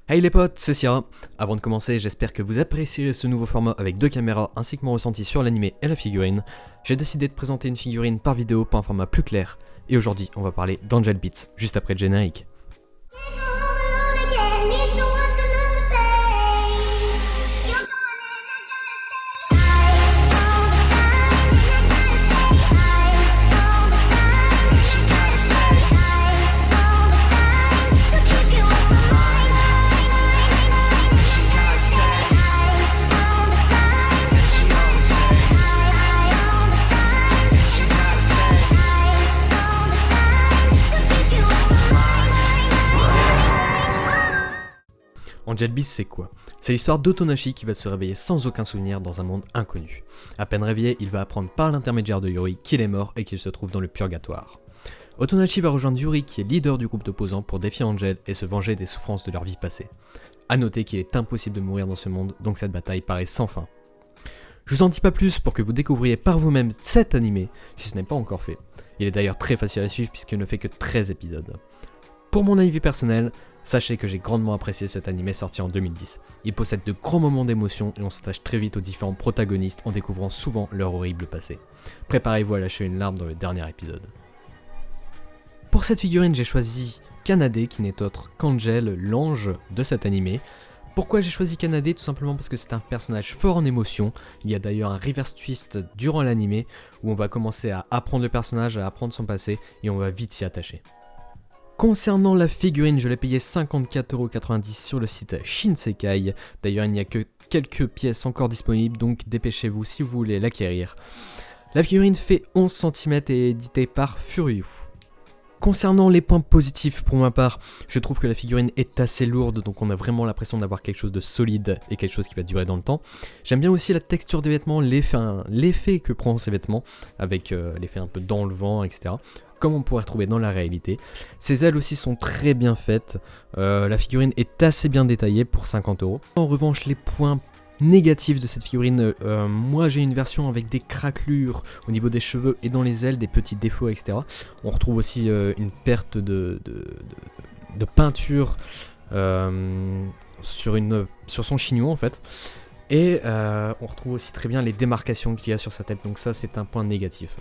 Hey les potes, c'est Sierra. Avant de commencer, j'espère que vous apprécierez ce nouveau format avec deux caméras ainsi que mon ressenti sur l'anime et la figurine. J'ai décidé de présenter une figurine par vidéo pour un format plus clair. Et aujourd'hui, on va parler d'Angel Beats, juste après le générique. Angel Beats, c'est quoi? C'est l'histoire d'Otonashi qui va se réveiller sans aucun souvenir dans un monde inconnu. À peine réveillé, il va apprendre par l'intermédiaire de Yuri qu'il est mort et qu'il se trouve dans le purgatoire. Otonashi va rejoindre Yuri qui est leader du groupe d'opposants pour défier Angel et se venger des souffrances de leur vie passée. A noter qu'il est impossible de mourir dans ce monde, donc cette bataille paraît sans fin. Je vous en dis pas plus pour que vous découvriez par vous-même cet animé, si ce n'est pas encore fait. Il est d'ailleurs très facile à suivre puisqu'il ne fait que 13 épisodes. Pour mon avis personnel, sachez que j'ai grandement apprécié cet animé sorti en 2010. Il possède de grands moments d'émotion et on s'attache très vite aux différents protagonistes en découvrant souvent leur horrible passé. Préparez-vous à lâcher une larme dans le dernier épisode. Pour cette figurine, j'ai choisi Kanade qui n'est autre qu'Angel, l'ange de cet animé. Pourquoi j'ai choisi Kanade? Tout simplement parce que c'est un personnage fort en émotion. Il y a d'ailleurs un reverse twist durant l'animé où on va commencer à apprendre le personnage, à apprendre son passé et on va vite s'y attacher. Concernant la figurine, je l'ai payée 54,90€ sur le site Shinsekai. D'ailleurs, il n'y a que quelques pièces encore disponibles, donc dépêchez-vous si vous voulez l'acquérir. La figurine fait 11 cm et est éditée par Furyu. Concernant les points positifs pour ma part, je trouve que la figurine est assez lourde, donc on a vraiment l'impression d'avoir quelque chose de solide et quelque chose qui va durer dans le temps. J'aime bien aussi la texture des vêtements, l'effet que prend ces vêtements, avec l'effet un peu dans le vent, etc. Comme on pourrait retrouver dans la réalité. Ses ailes aussi sont très bien faites, la figurine est assez bien détaillée pour 50€. En revanche, les points négatifs de cette figurine, moi j'ai une version avec des craquelures au niveau des cheveux et dans les ailes, des petits défauts, etc. On retrouve aussi une perte de peinture sur son chignon en fait. Et on retrouve aussi très bien les démarcations qu'il y a sur sa tête, donc ça c'est un point négatif.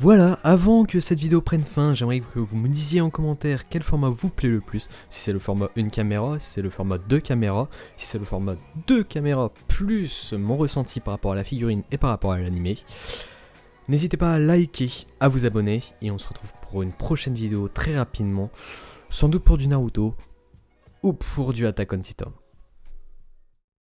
Voilà, avant que cette vidéo prenne fin, j'aimerais que vous me disiez en commentaire quel format vous plaît le plus. Si c'est le format une caméra, si c'est le format deux caméras, si c'est le format deux caméras plus mon ressenti par rapport à la figurine et par rapport à l'animé. N'hésitez pas à liker, à vous abonner et on se retrouve pour une prochaine vidéo très rapidement. Sans doute pour du Naruto ou pour du Attack on Titan.